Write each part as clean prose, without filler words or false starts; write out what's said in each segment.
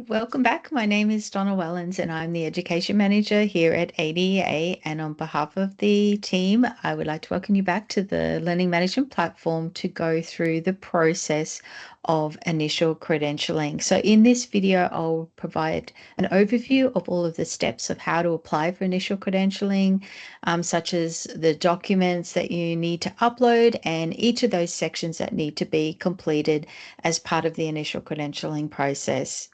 Welcome back. My name is Donna Wellens and I'm the Education Manager here at ADEA. And on behalf of the team, I would like to welcome you back to the Learning Management Platform to go through the process of initial credentialing. So in this video, I'll provide an overview of all of the steps of how to apply for initial credentialing, such as the documents that you need to upload and each of those sections that need to be completed as part of the initial credentialing process.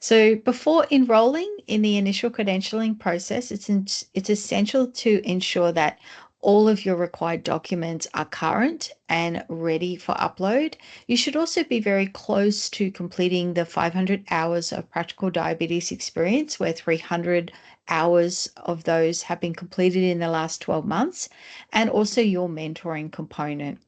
So before enrolling in the initial credentialing process, it's essential to ensure that all of your required documents are current and ready for upload. You should also be very close to completing the 500 hours of practical diabetes experience, where 300 hours of those have been completed in the last 12 months, and also your mentoring component.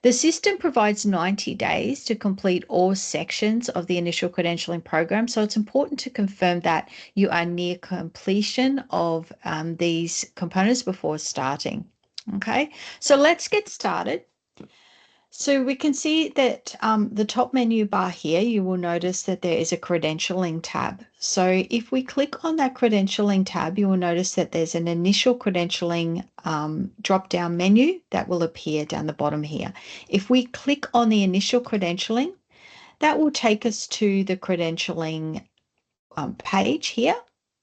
The system provides 90 days to complete all sections of the initial credentialing program, so it's important to confirm that you are near completion of these components before starting. Okay, so let's get started. So we can see that the top menu bar here, you will notice that there is a credentialing tab. So if we click on that credentialing tab, you will notice that there's an initial credentialing drop-down menu that will appear down the bottom here. If we click on the initial credentialing, that will take us to the credentialing page here.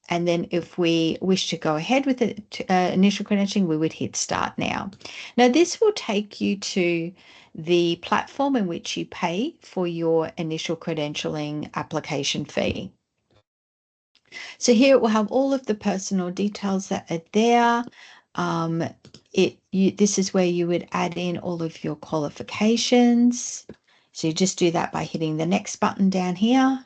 And then if we wish to go ahead with the initial credentialing, we would hit start now. Now this will take you to the platform in which you pay for your initial credentialing application fee. So here it will have all of the personal details that are there. This is where you would add in all of your qualifications. So you just do that by hitting the next button down here.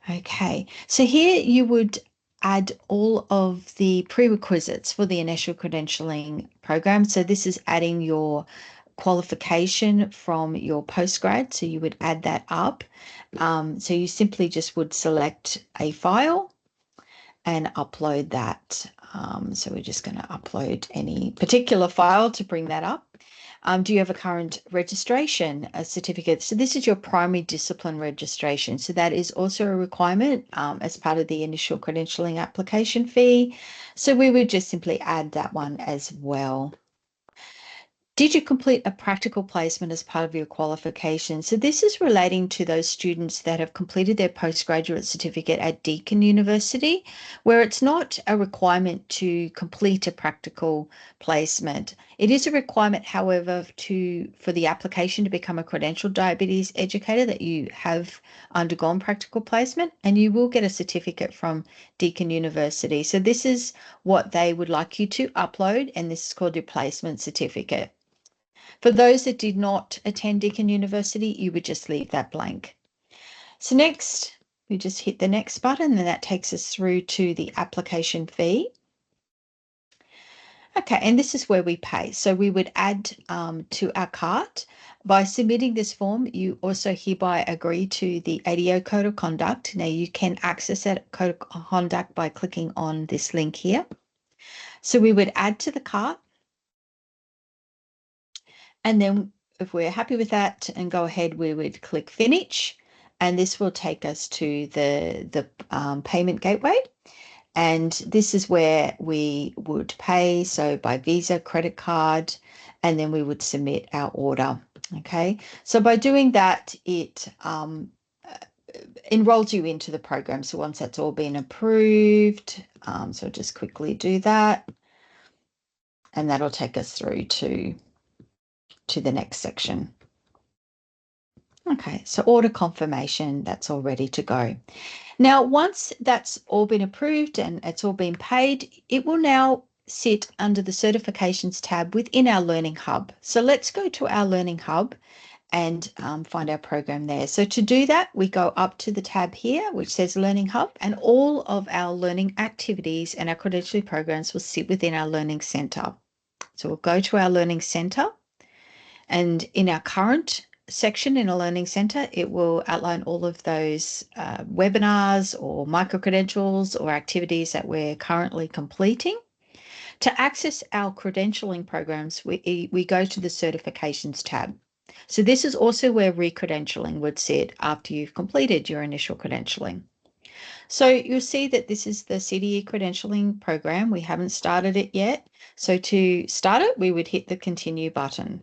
Okay, so here you would add all of the prerequisites for the initial credentialing program. So this is adding your qualification from your postgrad. So you would add that up. So you simply just would select a file and upload that. So we're just going to upload any particular file to bring that up. Do you have a current registration, a certificate? So this is your primary discipline registration. So that is also a requirement as part of the initial credentialing application fee. So we would just simply add that one as well. Did you complete a practical placement as part of your qualification? So this is relating to those students that have completed their postgraduate certificate at Deakin University, where it's not a requirement to complete a practical placement. It is a requirement, however, for the application to become a credentialed diabetes educator that you have undergone practical placement, and you will get a certificate from Deakin University. So this is what they would like you to upload, and this is called your placement certificate. For those that did not attend Deakin University, you would just leave that blank. So next, we just hit the next button, and that takes us through to the application fee. Okay, and this is where we pay. So we would add to our cart. By submitting this form, you also hereby agree to the ADEA Code of Conduct. Now you can access that Code of Conduct by clicking on this link here. So we would add to the cart. And then if we're happy with that and go ahead, we would click finish. And this will take us to the payment gateway. And this is where we would pay. So by Visa, credit card, and then we would submit our order. Okay. So by doing that, it enrolls you into the program. So once that's all been approved, so just quickly do that. And that'll take us through to the next section. Okay, so order confirmation, that's all ready to go. Now, once that's all been approved and it's all been paid, it will now sit under the certifications tab within our Learning Hub. So let's go to our Learning Hub and find our program there. So to do that, we go up to the tab here, which says Learning Hub, and all of our learning activities and our credentialing programs will sit within our Learning Center. So we'll go to our Learning Center, and in our current section in a Learning Center, it will outline all of those webinars or micro-credentials or activities that we're currently completing. To access our credentialing programs, we go to the Certifications tab. So this is also where re-credentialing would sit after you've completed your initial credentialing. So you'll see that this is the CDE credentialing program. We haven't started it yet. So to start it, we would hit the continue button.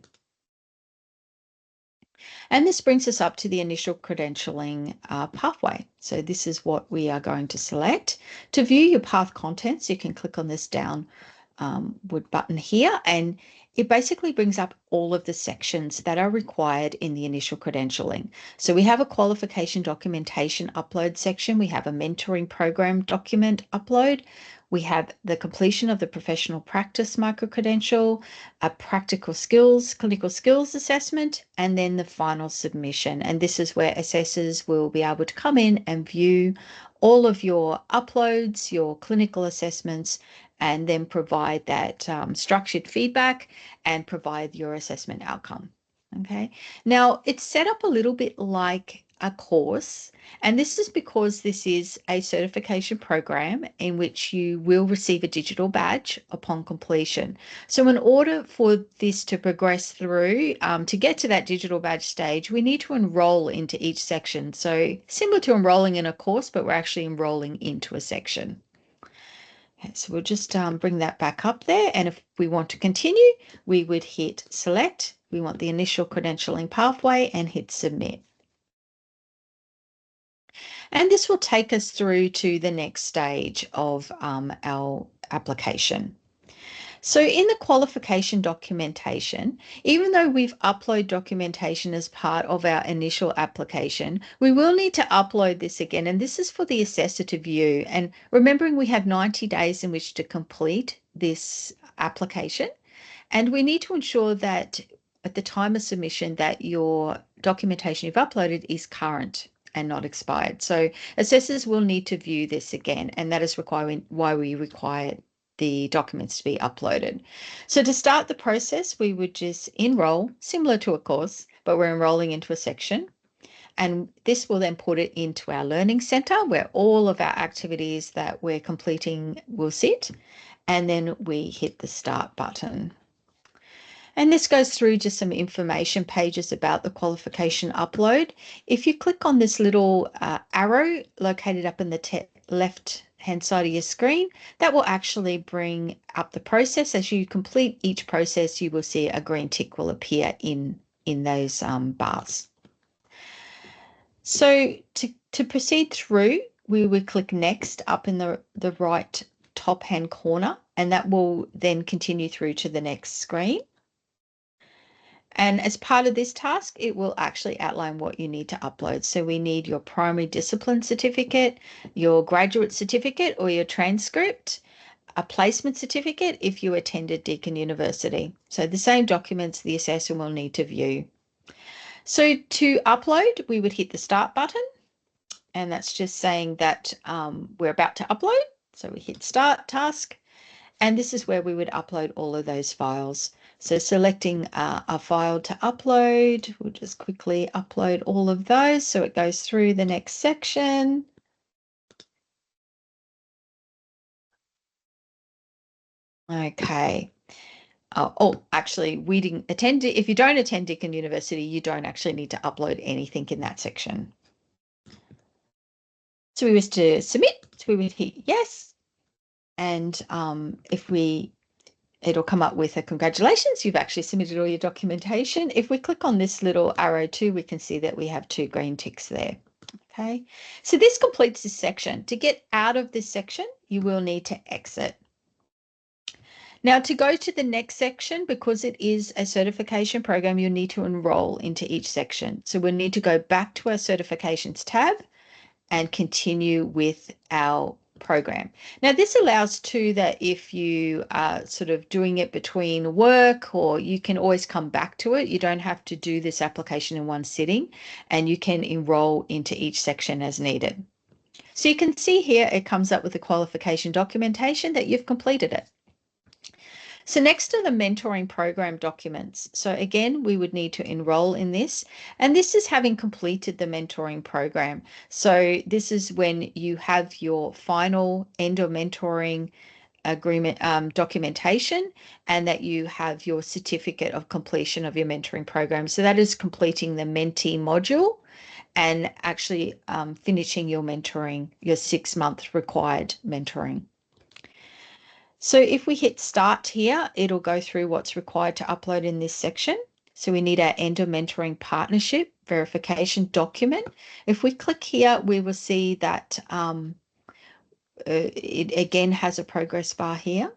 And this brings us up to the initial credentialing pathway. So this is what we are going to select. To view your path contents, you can click on this downward button here, and it basically brings up all of the sections that are required in the initial credentialing. So we have a qualification documentation upload section. We have a mentoring program document upload. We have the completion of the professional practice micro-credential, a practical skills, clinical skills assessment, and then the final submission. And this is where assessors will be able to come in and view all of your uploads, your clinical assessments, and then provide that structured feedback and provide your assessment outcome. Okay. Now it's set up a little bit like a course, and this is because this is a certification program in which you will receive a digital badge upon completion. So in order for this to progress through, to get to that digital badge stage, we need to enroll into each section. So similar to enrolling in a course, but we're actually enrolling into a section. Okay, so we'll just bring that back up there. And if we want to continue, we would hit select. We want the initial credentialing pathway and hit submit. And this will take us through to the next stage of our application. So in the qualification documentation, even though we've uploaded documentation as part of our initial application, we will need to upload this again. And this is for the assessor to view. And remembering we have 90 days in which to complete this application. And we need to ensure that at the time of submission that your documentation you've uploaded is current and not expired. So assessors will need to view this again, and that is why we require the documents to be uploaded. So to start the process, we would just enroll, similar to a course, but we're enrolling into a section. And this will then put it into our learning center where all of our activities that we're completing will sit. And then we hit the start button. And this goes through just some information pages about the qualification upload. If you click on this little arrow located up in the left-hand side of your screen, that will actually bring up the process. As you complete each process, you will see a green tick will appear in those bars. So to proceed through, we would click next up in the right top hand corner, and that will then continue through to the next screen. And as part of this task, it will actually outline what you need to upload. So we need your primary discipline certificate, your graduate certificate or your transcript, a placement certificate if you attended Deakin University. So the same documents the assessor will need to view. So to upload, we would hit the start button, and that's just saying that we're about to upload. So we hit start task, and this is where we would upload all of those files. So selecting a file to upload, we'll just quickly upload all of those so it goes through the next section. Okay. Actually, we didn't attend it. If you don't attend Deakin University, you don't actually need to upload anything in that section. So we wish to submit, so we would hit yes. And it'll come up with a congratulations, you've actually submitted all your documentation. If we click on this little arrow too, we can see that we have 2 green ticks there. Okay, so this completes this section. To get out of this section, you will need to exit. Now to go to the next section, because it is a certification program, you'll need to enroll into each section. So we'll need to go back to our certifications tab and continue with our program. Now this allows too that if you are sort of doing it between work, or you can always come back to it. You don't have to do this application in one sitting, and you can enroll into each section as needed. So you can see here it comes up with the qualification documentation that you've completed it. So next are the mentoring program documents. So again, we would need to enroll in this, and this is having completed the mentoring program. So this is when you have your final end of mentoring agreement documentation, and that you have your certificate of completion of your mentoring program. So that is completing the mentee module and actually finishing your mentoring, your 6-month required mentoring. So if we hit start here, it'll go through what's required to upload in this section. So we need our end of mentoring partnership verification document. If we click here, we will see that it again has a progress bar here.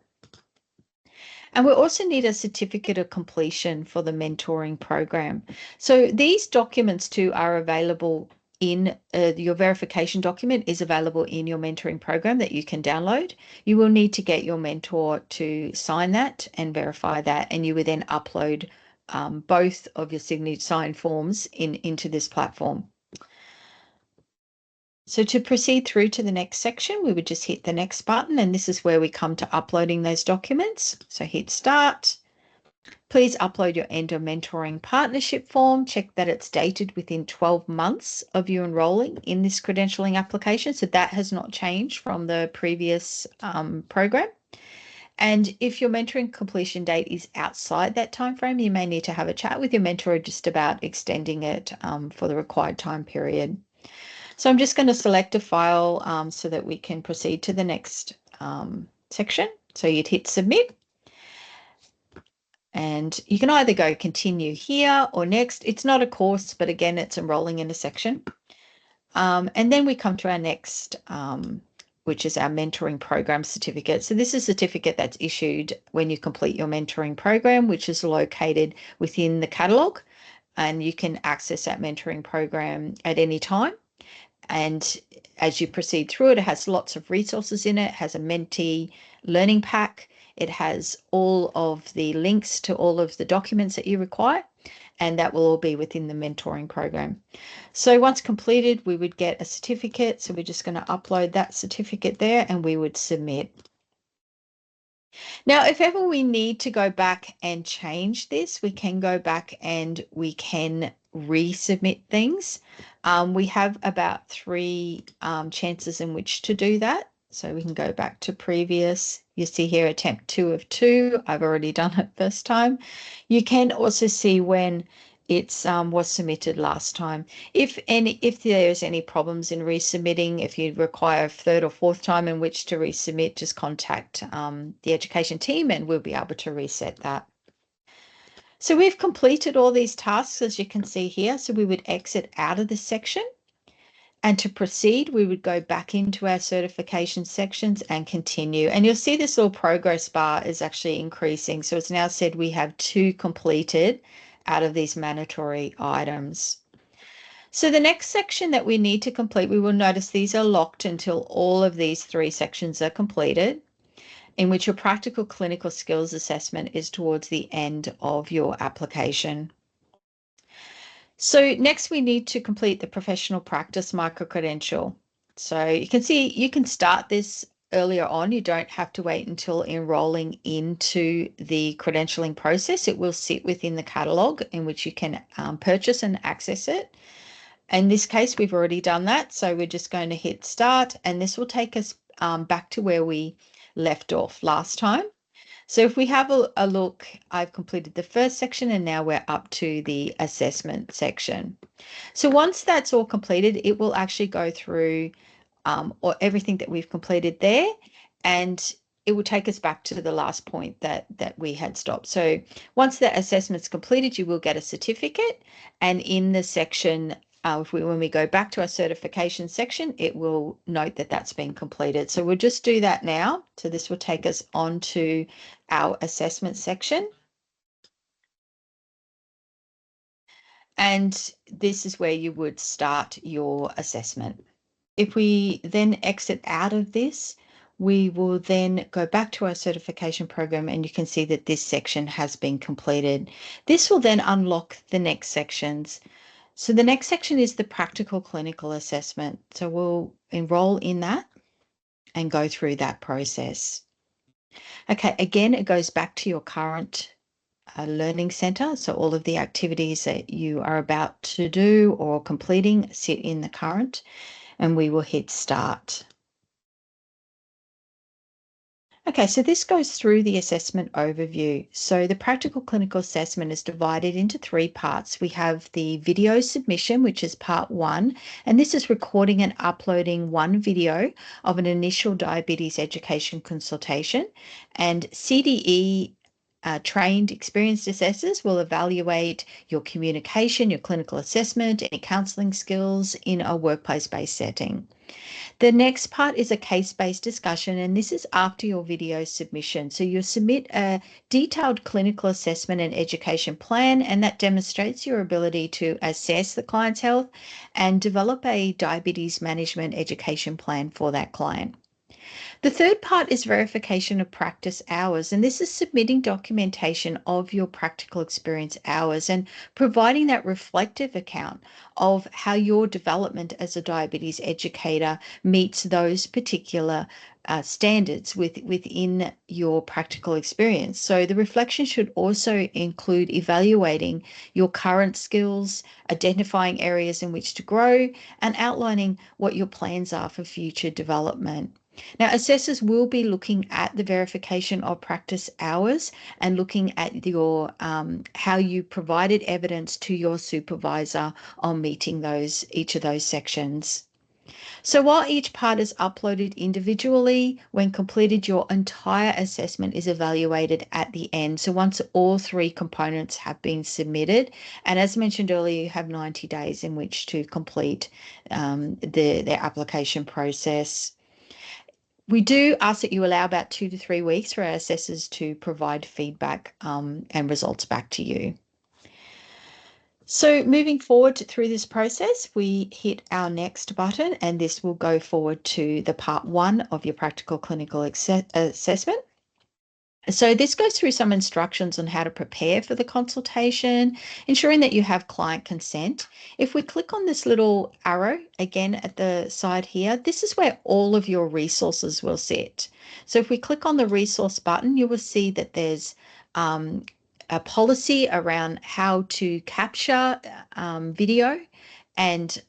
And we also need a certificate of completion for the mentoring program. So these documents too are available in your verification document is available in your mentoring program that you can download. You will need to get your mentor to sign that and verify that, and you would then upload both of your signature sign forms into this platform. So to proceed through to the next section, we would just hit the next button, and this is where we come to uploading those documents. So hit start. Please upload your end of mentoring partnership form. Check that it's dated within 12 months of you enrolling in this credentialing application. So that has not changed from the previous program. And if your mentoring completion date is outside that time frame, you may need to have a chat with your mentor just about extending it for the required time period. So I'm just going to select a file so that we can proceed to the next section. So you'd hit submit. And you can either go continue here or next. It's not a course, but again, it's enrolling in a section. And then we come to our next, which is our mentoring program certificate. So this is a certificate that's issued when you complete your mentoring program, which is located within the catalogue. And you can access that mentoring program at any time. And as you proceed through it, it has lots of resources in it. It has a mentee learning pack. It has all of the links to all of the documents that you require, and that will all be within the mentoring program. So once completed, we would get a certificate. So we're just going to upload that certificate there, and we would submit. Now, if ever we need to go back and change this, we can go back and we can resubmit things. We have about 3 chances in which to do that. So we can go back to previous. You see here attempt 2 of 2. I've already done it first time. You can also see when it's was submitted last time. If there's any problems in resubmitting, if you require a 3rd or 4th time in which to resubmit, just contact the education team and we'll be able to reset that. So we've completed all these tasks, as you can see here. So we would exit out of this section. And to proceed, we would go back into our certification sections and continue. And you'll see this little progress bar is actually increasing. So it's now said we have 2 completed out of these mandatory items. So the next section that we need to complete, we will notice these are locked until all of these 3 sections are completed, in which your practical clinical skills assessment is towards the end of your application. So next we need to complete the professional practice micro-credential. So you can see you can start this earlier on. You don't have to wait until enrolling into the credentialing process. It will sit within the catalogue in which you can purchase and access it. In this case, we've already done that. So we're just going to hit start, and this will take us back to where we left off last time. So if we have a look, I've completed the first section and now we're up to the assessment section. So once that's all completed, it will actually go through or everything that we've completed there, and it will take us back to the last point that we had stopped. So once the assessment's completed, you will get a certificate, and in the section when we go back to our certification section, it will note that that's been completed. So we'll just do that now. So this will take us on to our assessment section. And this is where you would start your assessment. If we then exit out of this, we will then go back to our certification program, and you can see that this section has been completed. This will then unlock the next sections. So the next section is the practical clinical assessment. So we'll enroll in that and go through that process. Okay, again, it goes back to your current learning center. So all of the activities that you are about to do or completing sit in the current, and we will hit start. Okay, so this goes through the assessment overview. So the practical clinical assessment is divided into three parts. We have the video submission, which is part one, and this is recording and uploading one video of an initial diabetes education consultation. And CDE trained experienced assessors will evaluate your communication, your clinical assessment, any counseling skills in a workplace-based setting. The next part is a case-based discussion, and this is after your video submission. So you submit a detailed clinical assessment and education plan, and that demonstrates your ability to assess the client's health and develop a diabetes management education plan for that client. The third part is verification of practice hours, and this is submitting documentation of your practical experience hours and providing that reflective account of how your development as a diabetes educator meets those particular standards within your practical experience. So the reflection should also include evaluating your current skills, identifying areas in which to grow, and outlining what your plans are for future development. Now, assessors will be looking at the verification of practice hours and looking at your how you provided evidence to your supervisor on meeting each of those sections. So while each part is uploaded individually, when completed, your entire assessment is evaluated at the end. So once all three components have been submitted, and as mentioned earlier, you have 90 days in which to complete the application process. We do ask that you allow about 2 to 3 weeks for our assessors to provide feedback and results back to you. So moving forward through this process, we hit our next button, and this will go forward to the part one of your practical clinical assessment. So this goes through some instructions on how to prepare for the consultation, ensuring that you have client consent. If we click on this little arrow again at the side here, this is where all of your resources will sit. So if we click on the resource button, you will see that there's a policy around how to capture video and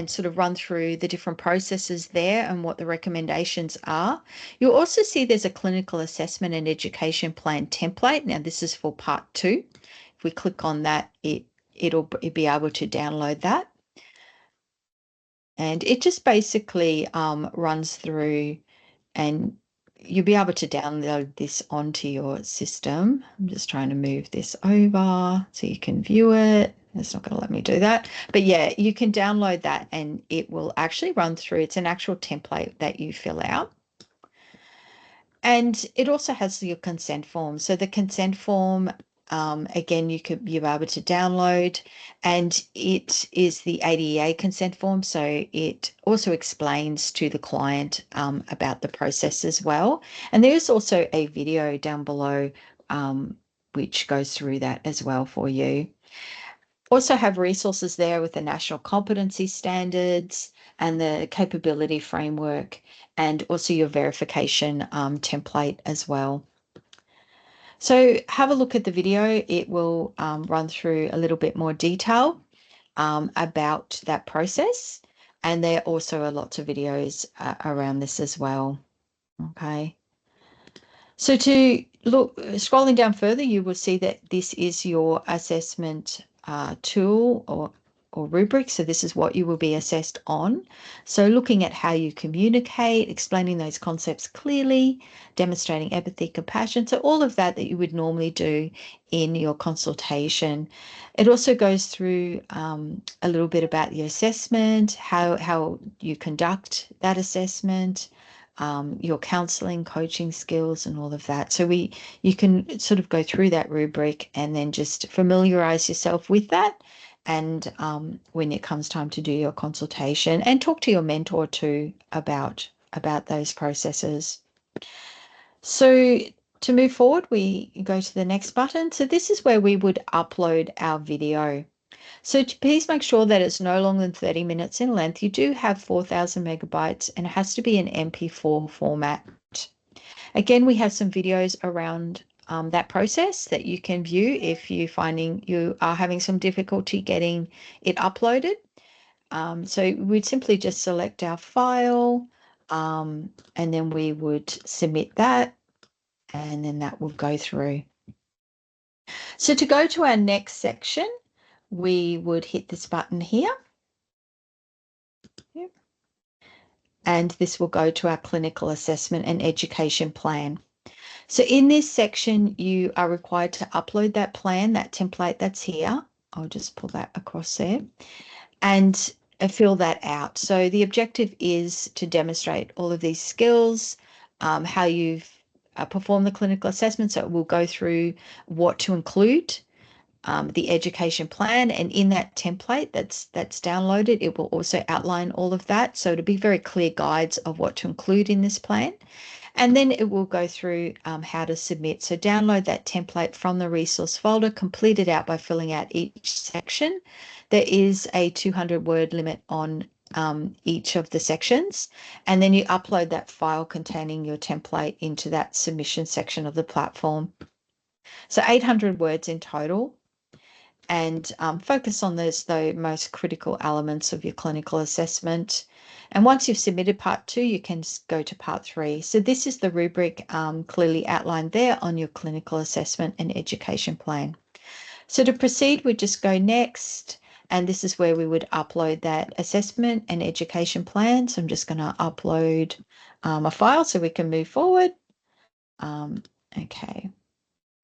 sort of run through the different processes there and what the recommendations are. You'll also see there's a clinical assessment and education plan template. Now this is for part two. If we click on that, it'll be able to download that. And it just basically runs through, and you'll be able to download this onto your system. I'm just trying to move this over so you can view it. It's not going to let me do that. But yeah, you can download that and it will actually run through. It's an actual template that you fill out. And it also has your consent form. So the consent form, again, you'll be able to download, and it is the ADEA consent form. So it also explains to the client about the process as well. And there's also a video down below which goes through that as well for you. Also have resources there with the national competency standards and the capability framework, and also your verification template as well. So have a look at the video. It will run through a little bit more detail about that process. And there also are lots of videos around this as well. Okay. So to look, scrolling down further, you will see that this is your assessment tool or rubric. So this is what you will be assessed on. So looking at how you communicate, explaining those concepts clearly, demonstrating empathy, compassion. So all of that you would normally do in your consultation. It also goes through a little bit about the assessment, how you conduct that assessment, your counseling, coaching skills, and all of that. So you can sort of go through that rubric and then just familiarize yourself with that. And when it comes time to do your consultation, and talk to your mentor too about those processes. So to move forward, we go to the next button. So this is where we would upload our video. So please make sure that it's no longer than 30 minutes in length. You do have 4,000 megabytes and it has to be an MP4 format. Again, we have some videos around that process that you can view if you're finding you are having some difficulty getting it uploaded. So we'd simply just select our file and then we would submit that. and then that will go through. So to go to our next section, we would hit this button here. Yep. And this will go to our clinical assessment and education plan. So in this section, you are required to upload that plan, that template that's here. I'll just pull that across there and fill that out. So the objective is to demonstrate all of these skills, how you've performed the clinical assessment. So it will go through what to include, the education plan, and in that template that's downloaded, it will also outline all of that. So it'll be very clear guides of what to include in this plan. And then it will go through how to submit. So download that template from the resource folder, complete it out by filling out each section. There is a 200-word limit on each of the sections, and then you upload that file containing your template into that submission section of the platform. So 800 words in total, and focus on those most critical elements of your clinical assessment. And once you've submitted part 2, you can go to part 3. So this is the rubric clearly outlined there on your clinical assessment and education plan. So to proceed, we just go next, and this is where we would upload that assessment and education plan. So I'm just going to upload a file so we can move forward. Okay,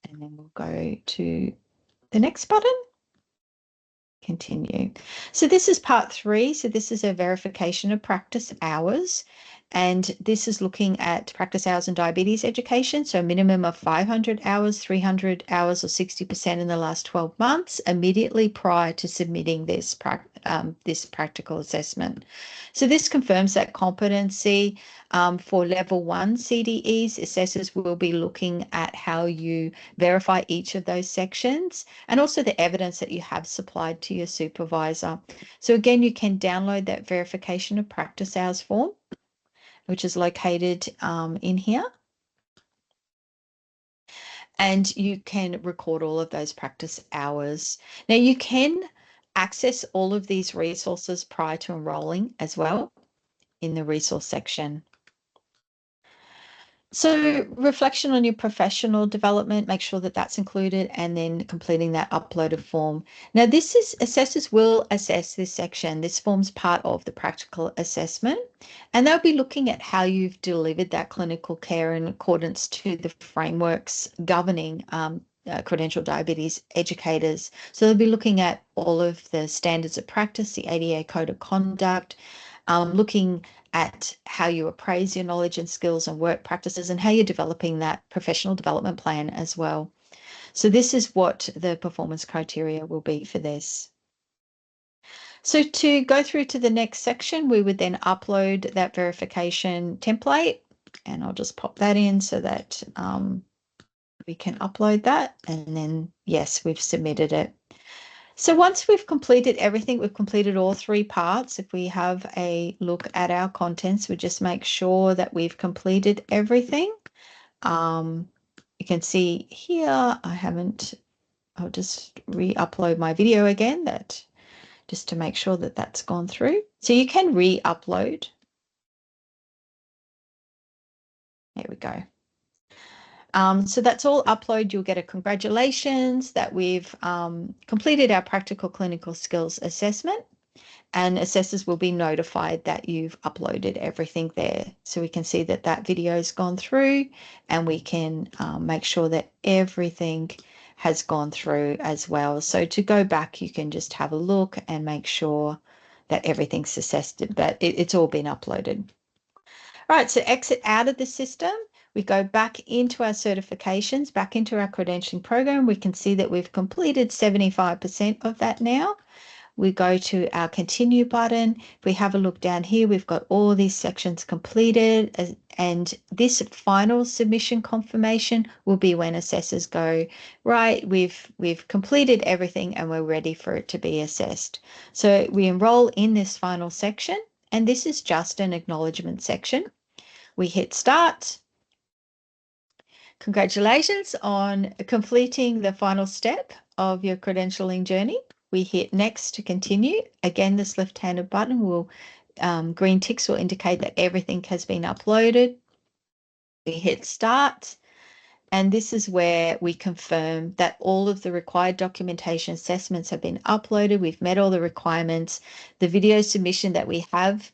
and then we'll go to the next button. Continue. So this is part 3. So this is a verification of practice hours. And this is looking at practice hours in diabetes education. So a minimum of 500 hours, 300 hours, or 60% in the last 12 months, immediately prior to submitting this practical assessment. So this confirms that competency. For level 1 CDEs, assessors will be looking at how you verify each of those sections and also the evidence that you have supplied to your supervisor. So again, you can download that verification of practice hours form, which is located in here. And you can record all of those practice hours. Now you can access all of these resources prior to enrolling as well in the resource section. So reflection on your professional development, make sure that that's included, and then completing that uploaded form. Now this is, assessors will assess this section. This forms part of the practical assessment, and they'll be looking at how you've delivered that clinical care in accordance to the frameworks governing credentialed diabetes educators. So they'll be looking at all of the standards of practice, the ADEA code of conduct, looking at how you appraise your knowledge and skills and work practices, and how you're developing that professional development plan as well. So this is what the performance criteria will be for this. So to go through to the next section, we would then upload that verification template, and I'll just pop that in so that we can upload that, and then yes, we've submitted it. So once we've completed everything, we've completed all 3 parts. If we have a look at our contents, we just make sure that we've completed everything. You can see here, I'll just re-upload my video again, just to make sure that that's gone through. So you can re-upload. There we go. So that's all upload. You'll get a congratulations that we've completed our practical clinical skills assessment, and assessors will be notified that you've uploaded everything there. So we can see that that video's gone through, and we can make sure that everything has gone through as well. So to go back, you can just have a look and make sure that everything's assessed, but it's all been uploaded. All right, so exit out of the system. We go back into our certifications, back into our credentialing program. We can see that we've completed 75% of that now. We go to our continue button. If we have a look down here, we've got all these sections completed, and this final submission confirmation will be when assessors go, right, we've completed everything and we're ready for it to be assessed. So we enroll in this final section, and this is just an acknowledgement section. We hit start. Congratulations on completing the final step of your credentialing journey. We hit next to continue. Again, this left-handed button will, green ticks will indicate that everything has been uploaded. We hit start, And this is where we confirm that all of the required documentation assessments have been uploaded. We've met all the requirements. The video submission that we have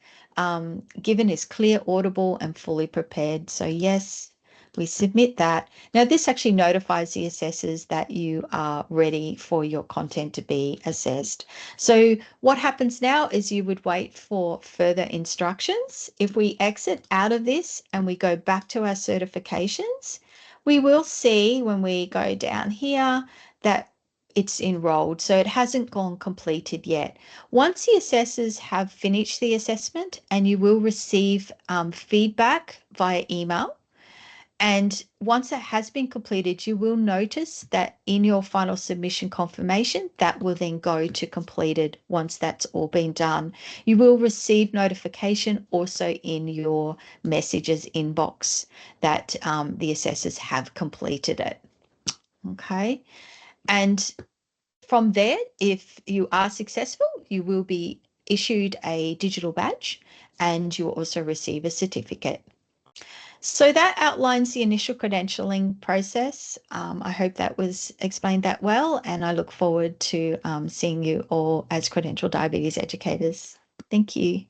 given is clear, audible, and fully prepared. So yes, we submit that. Now, this actually notifies the assessors that you are ready for your content to be assessed. So what happens now is you would wait for further instructions. If we exit out of this and we go back to our certifications, we will see when we go down here that it's enrolled. So it hasn't gone completed yet. Once the assessors have finished the assessment, and you will receive feedback via email, and once it has been completed, you will notice that in your final submission confirmation, that will then go to completed once that's all been done. You will receive notification also in your messages inbox that the assessors have completed it. Okay. And from there, if you are successful, you will be issued a digital badge and you will also receive a certificate. So that outlines the initial credentialing process. I hope that was explained that well, and I look forward to seeing you all as credentialed diabetes educators. Thank you.